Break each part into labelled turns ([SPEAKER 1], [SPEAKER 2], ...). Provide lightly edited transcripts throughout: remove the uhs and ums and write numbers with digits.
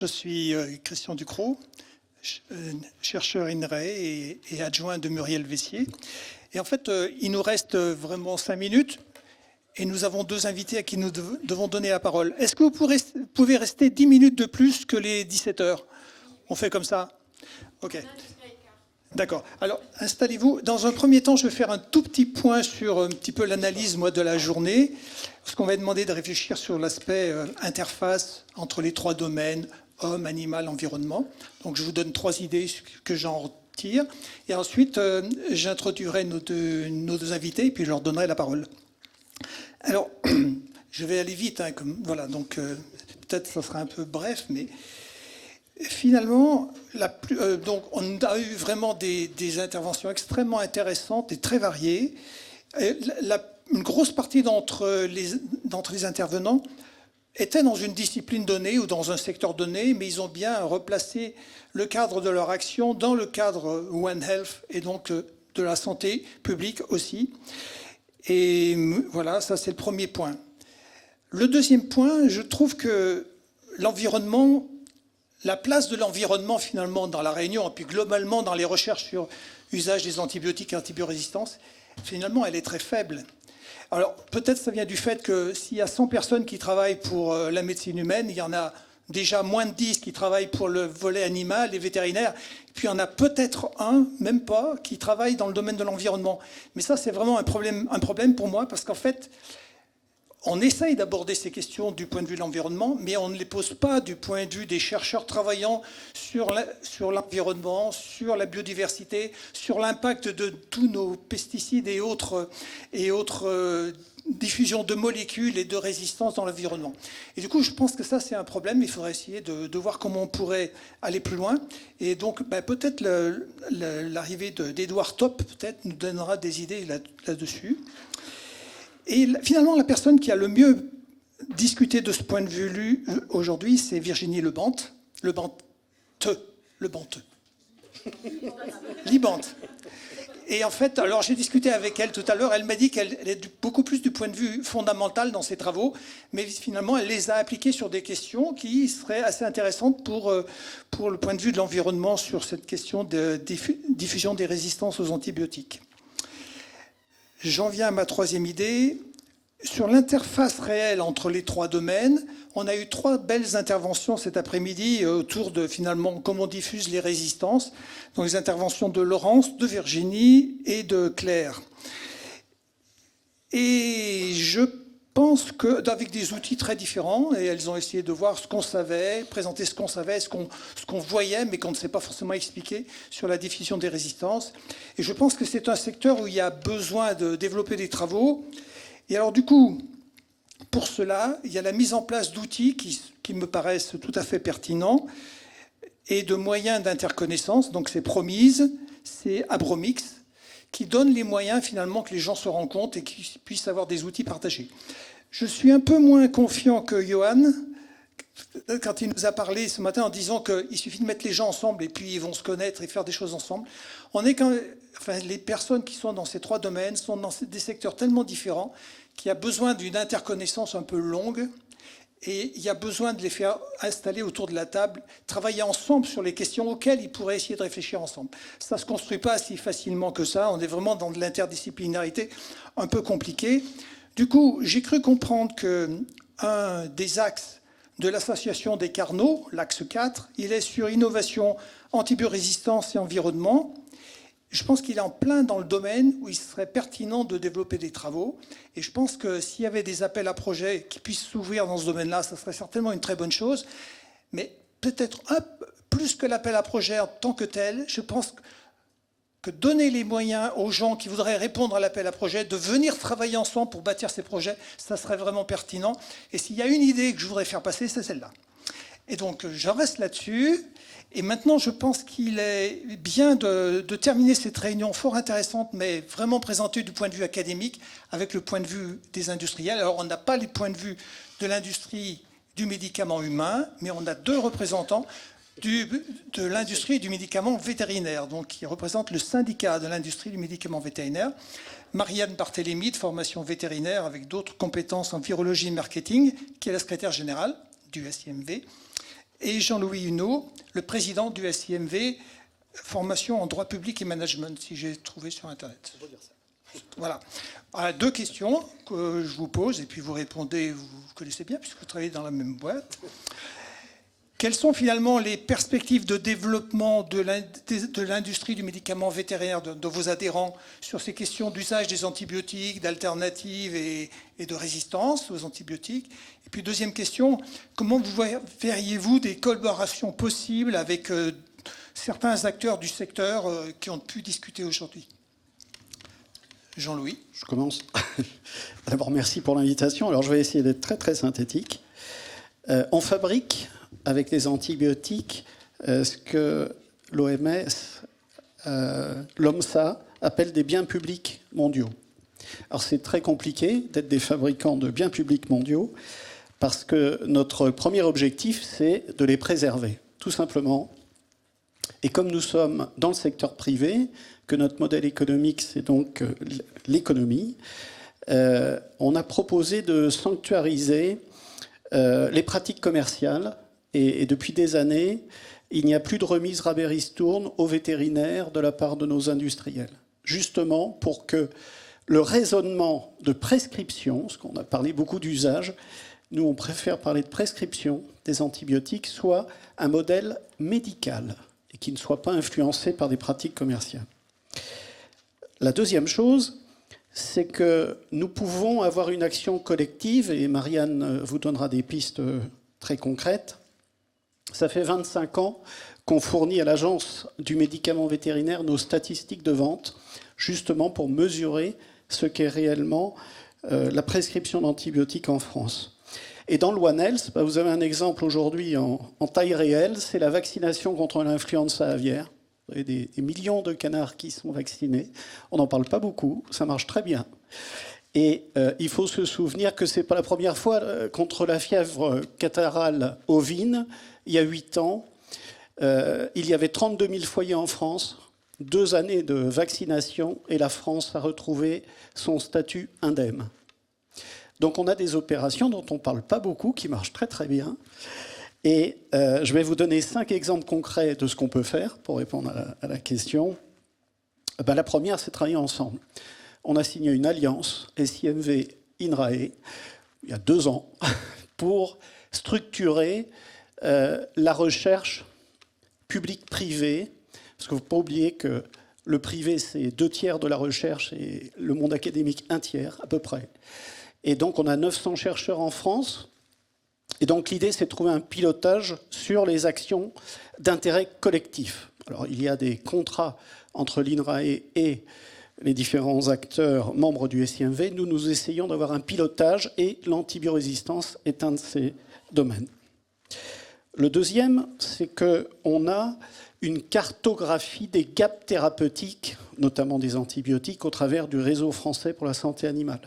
[SPEAKER 1] Je suis Christian Ducrot, chercheur INRAE et adjoint de Muriel Vessier. Et en fait, il nous reste vraiment 5 minutes et nous avons 2 invités à qui nous devons donner la parole. Est-ce que vous pouvez rester 10 minutes de plus que les 17 heures? On fait comme ça? Ok. D'accord. Alors, installez-vous. Dans un premier temps, je vais faire un tout petit point sur un petit peu l'analyse, de la journée. Parce qu'on va demander de réfléchir sur l'aspect interface entre les 3 domaines, homme, animal, environnement. Donc, je vous donne 3 idées que j'en retire. Et ensuite, j'introduirai nos deux invités et puis je leur donnerai la parole. Alors, je vais aller vite. Voilà, donc peut-être ça sera un peu bref, mais... Finalement, donc on a eu vraiment des interventions extrêmement intéressantes et très variées. Une grosse partie d'entre les intervenants étaient dans une discipline donnée ou dans un secteur donné, mais ils ont bien replacé le cadre de leur action dans le cadre One Health et donc de la santé publique aussi. Et voilà, ça c'est le premier point. Le deuxième point, je trouve que l'environnement... La place de l'environnement, finalement, dans la Réunion, et puis globalement dans les recherches sur l'usage des antibiotiques et antibiorésistance, finalement, elle est très faible. Alors, peut-être ça vient du fait que s'il y a 100 personnes qui travaillent pour la médecine humaine, il y en a déjà moins de 10 qui travaillent pour le volet animal, les vétérinaires, et puis il y en a peut-être un, même pas, qui travaille dans le domaine de l'environnement. Mais ça, c'est vraiment un problème pour moi, parce qu'en fait, on essaye d'aborder ces questions du point de vue de l'environnement, mais on ne les pose pas du point de vue des chercheurs travaillant sur l'environnement, sur la biodiversité, sur l'impact de tous nos pesticides et autres diffusions de molécules et de résistance dans l'environnement. Et du coup, je pense que ça, c'est un problème. Il faudrait essayer de voir comment on pourrait aller plus loin. Et donc, peut-être l'arrivée d'Edouard Top peut-être nous donnera des idées là-dessus. Et finalement, la personne qui a le mieux discuté de ce point de vue aujourd'hui, c'est Virginie Lebante. Libante. Et en fait, alors j'ai discuté avec elle tout à l'heure, elle m'a dit qu'elle est beaucoup plus du point de vue fondamental dans ses travaux, mais finalement, elle les a appliqués sur des questions qui seraient assez intéressantes pour le point de vue de l'environnement sur cette question de diffusion des résistances aux antibiotiques. J'en viens à ma 3e idée. Sur l'interface réelle entre les 3 domaines, on a eu 3 belles interventions cet après-midi autour de, finalement, comment on diffuse les résistances. Donc les interventions de Laurence, de Virginie et de Claire. Et je pense qu'avec des outils très différents, et elles ont essayé de voir ce qu'on savait, présenter ce qu'on savait, ce qu'on voyait, mais qu'on ne sait pas forcément expliquer sur la diffusion des résistances. Et je pense que c'est un secteur où il y a besoin de développer des travaux. Et alors du coup, pour cela, il y a la mise en place d'outils qui me paraissent tout à fait pertinents et de moyens d'interconnaissance. Donc c'est Promise, c'est Abromix, qui donne les moyens finalement que les gens se rendent compte et qu'ils puissent avoir des outils partagés. Je suis un peu moins confiant que Johan quand il nous a parlé ce matin en disant qu'il suffit de mettre les gens ensemble et puis ils vont se connaître et faire des choses ensemble. Les personnes qui sont dans ces 3 domaines sont dans des secteurs tellement différents qu'il y a besoin d'une interconnaissance un peu longue et il y a besoin de les faire installer autour de la table, travailler ensemble sur les questions auxquelles ils pourraient essayer de réfléchir ensemble. Ça ne se construit pas si facilement que ça. On est vraiment dans de l'interdisciplinarité un peu compliquée. Du coup, j'ai cru comprendre qu'un des axes de l'association des Carnot, l'axe 4, il est sur innovation, antibiorésistance et environnement. Je pense qu'il est en plein dans le domaine où il serait pertinent de développer des travaux. Et je pense que s'il y avait des appels à projets qui puissent s'ouvrir dans ce domaine-là, ça serait certainement une très bonne chose. Mais peut-être plus que l'appel à projet en tant que tel, je pense que donner les moyens aux gens qui voudraient répondre à l'appel à projet, de venir travailler ensemble pour bâtir ces projets, ça serait vraiment pertinent. Et s'il y a une idée que je voudrais faire passer, c'est celle-là. Et donc, j'en reste là-dessus. Et maintenant, je pense qu'il est bien de terminer cette réunion fort intéressante, mais vraiment présentée du point de vue académique, avec le point de vue des industriels. Alors, on n'a pas les points de vue de l'industrie du médicament humain, mais on a 2 représentants de l'industrie du médicament vétérinaire, donc qui représente le syndicat de l'industrie du médicament vétérinaire. Marianne Barthélémy, de formation vétérinaire avec d'autres compétences en virologie et marketing, qui est la secrétaire générale du SIMV. et Jean-Louis Huneau, le président du SIMV, formation en droit public et management, si j'ai trouvé sur Internet. On peut dire ça. Voilà. Alors, 2 questions que je vous pose, et puis vous répondez, vous connaissez bien, puisque vous travaillez dans la même boîte. Quelles sont finalement les perspectives de développement de l'industrie du médicament vétérinaire de vos adhérents sur ces questions d'usage des antibiotiques, d'alternatives et de résistance aux antibiotiques? Et puis 2e question, comment vous verriez-vous des collaborations possibles avec certains acteurs du secteur qui ont pu discuter aujourd'hui? Jean-Louis.
[SPEAKER 2] Je commence. D'abord, merci pour l'invitation. Alors, je vais essayer d'être très, très synthétique. On fabrique, avec les antibiotiques, ce que l'OMS, l'OMSA, appelle des biens publics mondiaux. Alors, c'est très compliqué d'être des fabricants de biens publics mondiaux, parce que notre premier objectif, c'est de les préserver, tout simplement. Et comme nous sommes dans le secteur privé, que notre modèle économique, c'est donc l'économie, on a proposé de sanctuariser les pratiques commerciales. Et depuis des années, il n'y a plus de remise rabais-ristourne aux vétérinaires de la part de nos industriels. Justement pour que le raisonnement de prescription, parce qu'on a parlé beaucoup d'usage, nous on préfère parler de prescription des antibiotiques, soit un modèle médical et qui ne soit pas influencé par des pratiques commerciales. La 2e chose, c'est que nous pouvons avoir une action collective, et Marianne vous donnera des pistes très concrètes. Ça fait 25 ans qu'on fournit à l'Agence du médicament vétérinaire nos statistiques de vente, justement pour mesurer ce qu'est réellement la prescription d'antibiotiques en France. Et dans le One Health, vous avez un exemple aujourd'hui en taille réelle, c'est la vaccination contre l'influenza aviaire. Vous avez des millions de canards qui sont vaccinés. On n'en parle pas beaucoup, ça marche très bien. Et il faut se souvenir que ce n'est pas la première fois contre la fièvre catarrhale ovine. Il y a 8 ans, il y avait 32 000 foyers en France, 2 années de vaccination, et la France a retrouvé son statut indemne. Donc on a des opérations dont on ne parle pas beaucoup, qui marchent très très bien. Et je vais vous donner 5 exemples concrets de ce qu'on peut faire pour répondre à la question. La première, c'est travailler ensemble. On a signé une alliance SIMV-INRAE il y a 2 ans pour structurer la recherche publique-privée, parce qu'il ne faut pas oublier que le privé, c'est 2/3 de la recherche et le monde académique 1/3 à peu près. Et donc on a 900 chercheurs en France. Et donc l'idée, c'est de trouver un pilotage sur les actions d'intérêt collectif. Alors il y a des contrats entre l'INRAE et les différents acteurs membres du SIMV. Nous essayons d'avoir un pilotage et l'antibiorésistance est un de ces domaines. Le deuxième, c'est qu'on a une cartographie des gaps thérapeutiques, notamment des antibiotiques, au travers du réseau français pour la santé animale.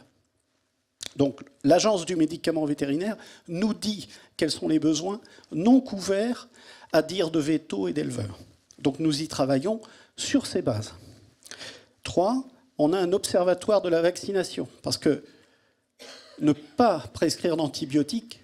[SPEAKER 2] Donc l'Agence du médicament vétérinaire nous dit quels sont les besoins non couverts à dire de vétos et d'éleveurs. Donc nous y travaillons sur ces bases. 3, on a un observatoire de la vaccination, parce que ne pas prescrire d'antibiotiques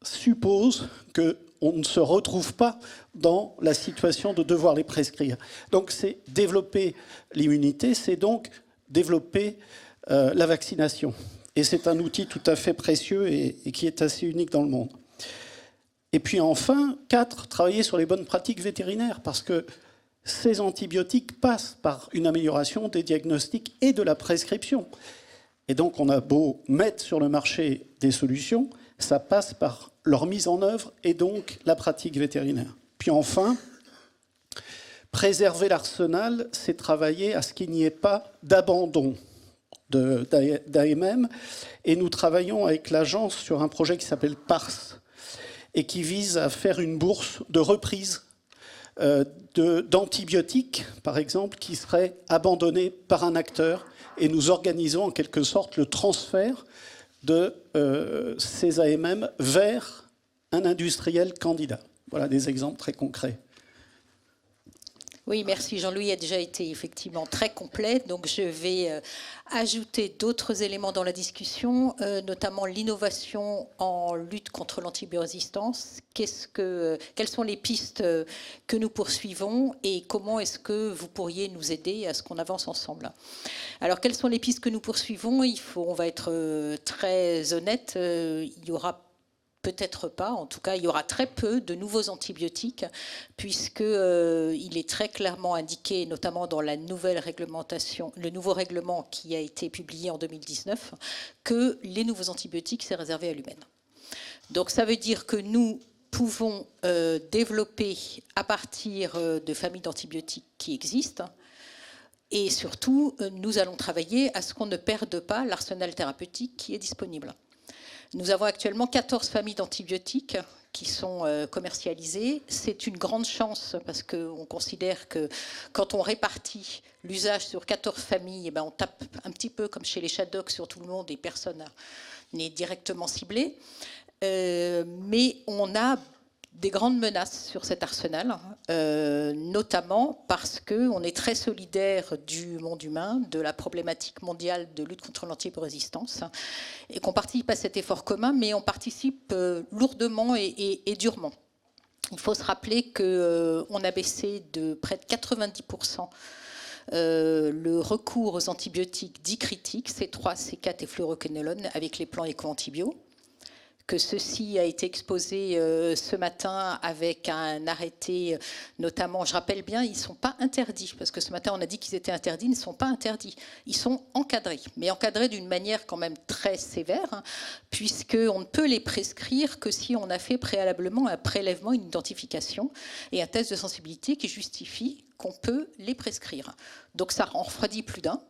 [SPEAKER 2] suppose qu'on ne se retrouve pas dans la situation de devoir les prescrire. Donc c'est développer l'immunité, c'est donc développer la vaccination. Et c'est un outil tout à fait précieux et qui est assez unique dans le monde. Et puis enfin, 4, travailler sur les bonnes pratiques vétérinaires, parce que ces antibiotiques passent par une amélioration des diagnostics et de la prescription. Et donc on a beau mettre sur le marché des solutions, ça passe par leur mise en œuvre et donc la pratique vétérinaire. Puis enfin, préserver l'arsenal, c'est travailler à ce qu'il n'y ait pas d'abandon d'AMM. Et nous travaillons avec l'agence sur un projet qui s'appelle PARS et qui vise à faire une bourse de reprise d'antibiotiques, par exemple, qui seraient abandonnés par un acteur. Et nous organisons en quelque sorte le transfert de ces AMM vers un industriel candidat. Voilà des exemples très concrets.
[SPEAKER 3] Oui, merci. Jean-Louis a déjà été effectivement très complet. Donc, je vais ajouter d'autres éléments dans la discussion, notamment l'innovation en lutte contre l'antibiorésistance. Quelles sont les pistes que nous poursuivons et comment est-ce que vous pourriez nous aider à ce qu'on avance ensemble? Alors, quelles sont les pistes que nous poursuivons? On va être très honnête. Il y aura peut-être pas, en tout cas, il y aura très peu de nouveaux antibiotiques, puisqu'il est très clairement indiqué, notamment dans la nouvelle réglementation, le nouveau règlement qui a été publié en 2019, que les nouveaux antibiotiques, c'est réservé à l'humaine. Donc ça veut dire que nous pouvons développer à partir de familles d'antibiotiques qui existent, et surtout, nous allons travailler à ce qu'on ne perde pas l'arsenal thérapeutique qui est disponible. Nous avons actuellement 14 familles d'antibiotiques qui sont commercialisées. C'est une grande chance parce qu'on considère que quand on répartit l'usage sur 14 familles, eh ben on tape un petit peu comme chez les Shadocks sur tout le monde et personne n'est directement ciblé. Mais on a des grandes menaces sur cet arsenal, notamment parce qu'on est très solidaire du monde humain, de la problématique mondiale de lutte contre l'antibiorésistance, et qu'on participe à cet effort commun, mais on participe lourdement et durement. Il faut se rappeler qu'on a baissé de près de 90% le recours aux antibiotiques dits critiques, C3, C4 et fluoroquinolone, avec les plans éco-antibio, que ceci a été exposé ce matin avec un arrêté, notamment, je rappelle bien, ils ne sont pas interdits, parce que ce matin on a dit qu'ils étaient interdits, ils ne sont pas interdits, ils sont encadrés, mais encadrés d'une manière quand même très sévère, hein, puisqu'on ne peut les prescrire que si on a fait préalablement un prélèvement, une identification et un test de sensibilité qui justifie qu'on peut les prescrire. Donc ça en refroidit plus d'un.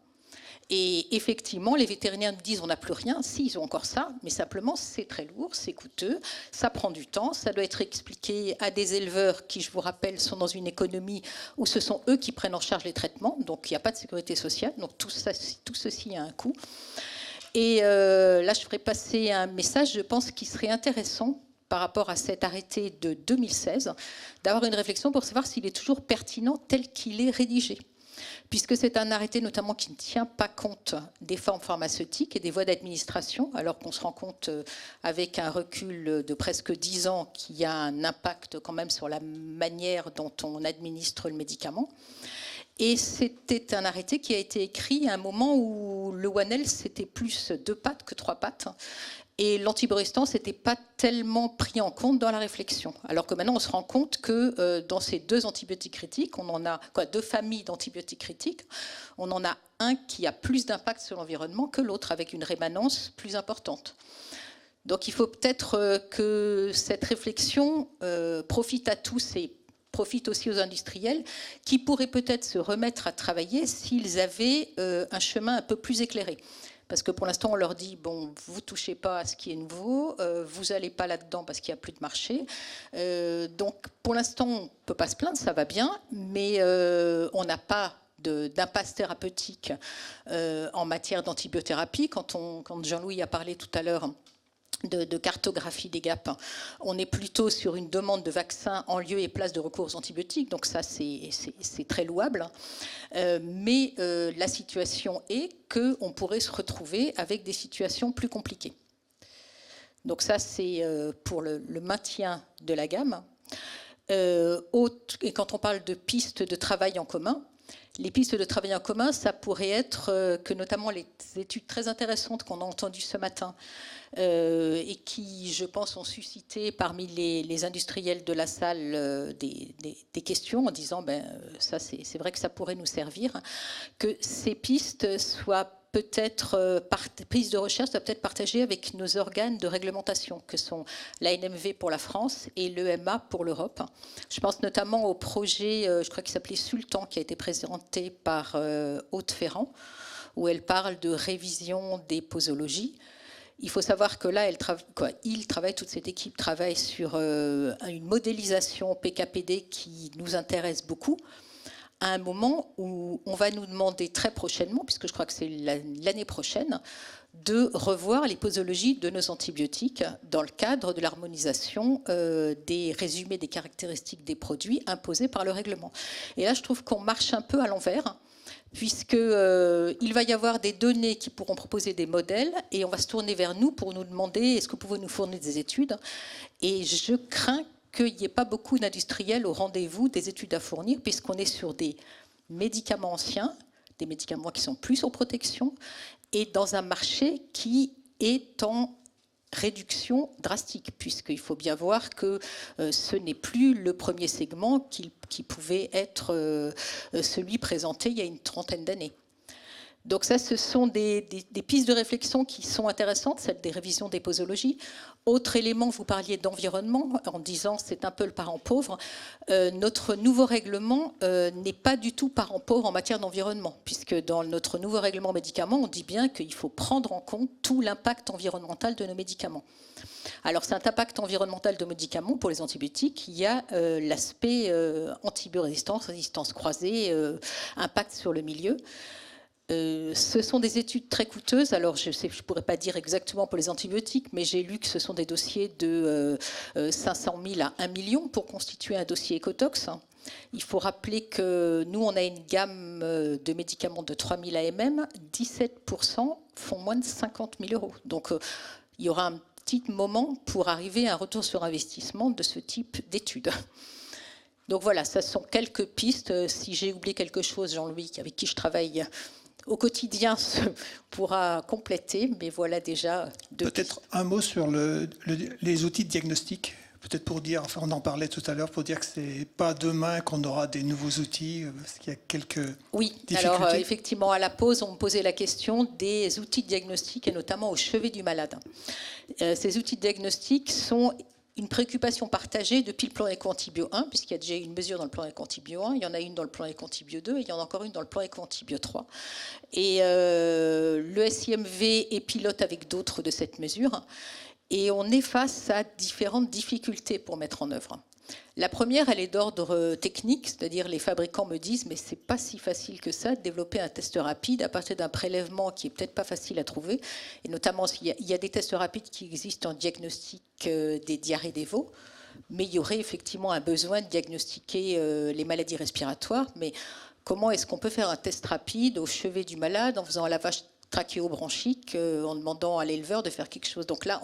[SPEAKER 3] Et effectivement, les vétérinaires nous disent on n'a plus rien. Si, ils ont encore ça, mais simplement c'est très lourd, c'est coûteux, ça prend du temps, ça doit être expliqué à des éleveurs qui, je vous rappelle, sont dans une économie où ce sont eux qui prennent en charge les traitements, donc il n'y a pas de sécurité sociale, donc tout ceci a un coût. Et là, je ferai passer un message, je pense, qui serait intéressant par rapport à cet arrêté de 2016, d'avoir une réflexion pour savoir s'il est toujours pertinent tel qu'il est rédigé, puisque c'est un arrêté notamment qui ne tient pas compte des formes pharmaceutiques et des voies d'administration, alors qu'on se rend compte avec un recul de presque 10 ans qu'il y a un impact quand même sur la manière dont on administre le médicament. Et c'était un arrêté qui a été écrit à un moment où le One Health, c'était plus 2 pattes que 3 pattes. Et l'antibiorésistance n'était pas tellement pris en compte dans la réflexion. Alors que maintenant, on se rend compte que dans ces 2 antibiotiques critiques, on en a 2 familles d'antibiotiques critiques, on en a un qui a plus d'impact sur l'environnement que l'autre, avec une rémanence plus importante. Donc il faut peut-être que cette réflexion profite à tous et profite aussi aux industriels qui pourraient peut-être se remettre à travailler s'ils avaient un chemin un peu plus éclairé. Parce que pour l'instant, on leur dit, bon, vous ne touchez pas à ce qui est nouveau, vous n'allez pas là-dedans parce qu'il n'y a plus de marché. Donc, pour l'instant, on ne peut pas se plaindre, ça va bien, mais on n'a pas d'impasse thérapeutique en matière d'antibiothérapie. Quand Jean-Louis a parlé tout à l'heure de cartographie des gaps, on est plutôt sur une demande de vaccins en lieu et place de recours aux antibiotiques, donc ça c'est très louable, mais la situation est qu'on pourrait se retrouver avec des situations plus compliquées. Donc ça c'est pour le maintien de la gamme. Et quand on parle de pistes de travail en commun, les pistes de travail en commun, ça pourrait être que notamment les études très intéressantes qu'on a entendues ce matin et qui, je pense, ont suscité parmi les industriels de la salle des questions en disant ça, c'est vrai que ça pourrait nous servir, que ces pistes soient peut-être prise de recherche doit peut-être partagée avec nos organes de réglementation, que sont l'ANMV pour la France et l'EMA pour l'Europe. Je pense notamment au projet, je crois qu'il s'appelait Sultan, qui a été présenté par Aude Ferrand, où elle parle de révision des posologies. Il faut savoir que là, toute cette équipe travaille sur une modélisation PKPD qui nous intéresse beaucoup, à un moment où on va nous demander très prochainement, puisque je crois que c'est l'année prochaine, de revoir les posologies de nos antibiotiques dans le cadre de l'harmonisation des résumés des caractéristiques des produits imposés par le règlement. Et là, je trouve qu'on marche un peu à l'envers, puisqu'il va y avoir des données qui pourront proposer des modèles, et on va se tourner vers nous pour nous demander est-ce que vous pouvez nous fournir des études. Et je crains qu'il n'y ait pas beaucoup d'industriels au rendez-vous des études à fournir, puisqu'on est sur des médicaments anciens, des médicaments qui sont plus en protection, et dans un marché qui est en réduction drastique, puisqu'il faut bien voir que ce n'est plus le premier segment qui pouvait être celui présenté il y a une trentaine d'années. Donc ça, ce sont des pistes de réflexion qui sont intéressantes, celles des révisions des posologies. Autre élément, vous parliez d'environnement, en disant c'est un peu le parent pauvre. Notre nouveau règlement n'est pas du tout parent pauvre en matière d'environnement, puisque dans notre nouveau règlement médicaments, on dit bien qu'il faut prendre en compte tout l'impact environnemental de nos médicaments. Alors cet impact environnemental de médicaments, pour les antibiotiques, il y a l'aspect antibiorésistance, résistance croisée, impact sur le milieu. Ce sont des études très coûteuses. Alors, je ne pourrais pas dire exactement pour les antibiotiques, mais j'ai lu que ce sont des dossiers de 500 000 à 1 million pour constituer un dossier écotox. Il faut rappeler que nous, on a une gamme de médicaments de 3 000 AMM. 17% font moins de 50 000 euros. Donc, il y aura un petit moment pour arriver à un retour sur investissement de ce type d'études. Donc voilà, ce sont quelques pistes. Si j'ai oublié quelque chose, Jean-Louis, avec qui je travaille au quotidien, pourra compléter, mais voilà déjà deux
[SPEAKER 1] Peut-être un mot sur les outils de diagnostic, peut-être pour dire, enfin on en parlait tout à l'heure, pour dire que ce n'est pas demain qu'on aura des nouveaux outils, parce qu'il y a quelques difficultés.
[SPEAKER 3] Alors effectivement, à la pause, on me posait la question des outils de diagnostic, et notamment au chevet du malade. Ces outils de diagnostic sont une préoccupation partagée depuis le plan Éco-Antibio 1, puisqu'il y a déjà une mesure dans le plan Éco-Antibio 1, il y en a une dans le plan Éco-Antibio 2, et il y en a encore une dans le plan Éco-Antibio 3. Et le SIMV est pilote avec d'autres de cette mesure, et on est face à différentes difficultés pour mettre en œuvre. La première, elle est d'ordre technique, c'est-à-dire les fabricants me disent mais c'est pas si facile que ça de développer un test rapide à partir d'un prélèvement qui est peut-être pas facile à trouver, et notamment il y a des tests rapides qui existent en diagnostic des diarrhées des veaux, mais il y aurait effectivement un besoin de diagnostiquer les maladies respiratoires. Mais comment est-ce qu'on peut faire un test rapide au chevet du malade en faisant un lavage trachéobronchique, en demandant à l'éleveur de faire quelque chose? Donc là,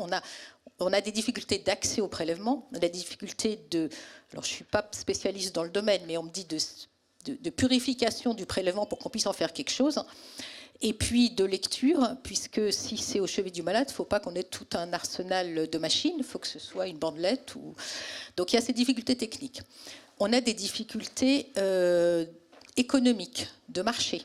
[SPEAKER 3] on a des difficultés d'accès au prélèvement, on a des difficultés de... Alors, je ne suis pas spécialiste dans le domaine, mais on me dit de purification du prélèvement pour qu'on puisse en faire quelque chose. Et puis de lecture, puisque si c'est au chevet du malade, il ne faut pas qu'on ait tout un arsenal de machines, il faut que ce soit une bandelette. Donc il y a ces difficultés techniques. On a des difficultés économiques, de marché.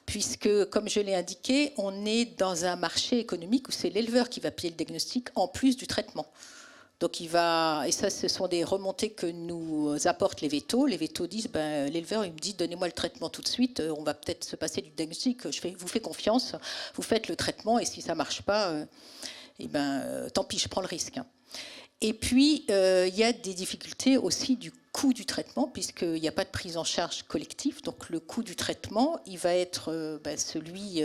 [SPEAKER 3] Puisque, comme je l'ai indiqué, on est dans un marché économique où c'est l'éleveur qui va payer le diagnostic en plus du traitement. Donc et ça, ce sont des remontées que nous apportent les vétos. Les vétos disent, l'éleveur, il me dit, donnez-moi le traitement tout de suite, on va peut-être se passer du diagnostic, vous fais confiance, vous faites le traitement, et si ça ne marche pas, tant pis, je prends le risque. Et puis, il y a des difficultés aussi du coût du traitement, puisqu'il n'y a pas de prise en charge collective. Donc, le coût du traitement, il va être celui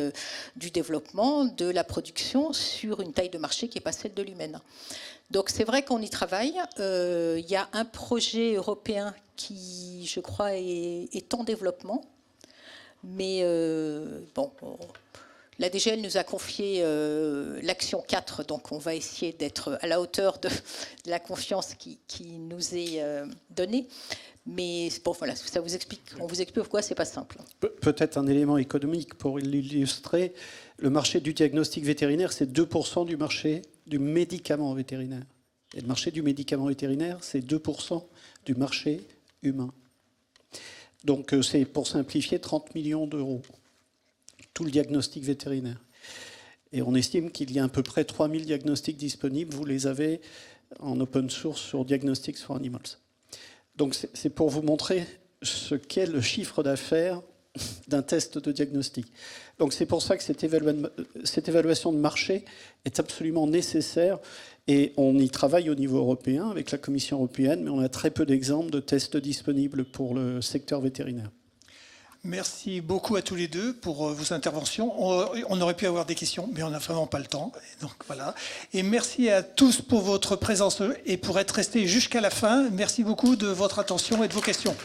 [SPEAKER 3] du développement, de la production, sur une taille de marché qui n'est pas celle de l'humaine. Donc, c'est vrai qu'on y travaille. Il y a un projet européen qui, je crois, est en développement. Mais, la DGL nous a confié l'action 4, donc on va essayer d'être à la hauteur de la confiance qui nous est donnée. Mais bon, voilà, ça vous explique, on vous explique pourquoi c'est pas simple.
[SPEAKER 2] Peut-être un élément économique pour l'illustrer. Le marché du diagnostic vétérinaire, c'est 2% du marché du médicament vétérinaire. Et le marché du médicament vétérinaire, c'est 2% du marché humain. Donc c'est, pour simplifier, 30 millions d'euros. Tout le diagnostic vétérinaire. Et on estime qu'il y a à peu près 3000 diagnostics disponibles. Vous les avez en open source sur Diagnostics for Animals. Donc c'est pour vous montrer ce qu'est le chiffre d'affaires d'un test de diagnostic. Donc c'est pour ça que cette évaluation de marché est absolument nécessaire, et on y travaille au niveau européen avec la Commission européenne, mais on a très peu d'exemples de tests disponibles pour le secteur vétérinaire.
[SPEAKER 1] Merci beaucoup à tous les deux pour vos interventions. On aurait pu avoir des questions, mais on n'a vraiment pas le temps. Donc voilà. Et merci à tous pour votre présence et pour être restés jusqu'à la fin. Merci beaucoup de votre attention et de vos questions.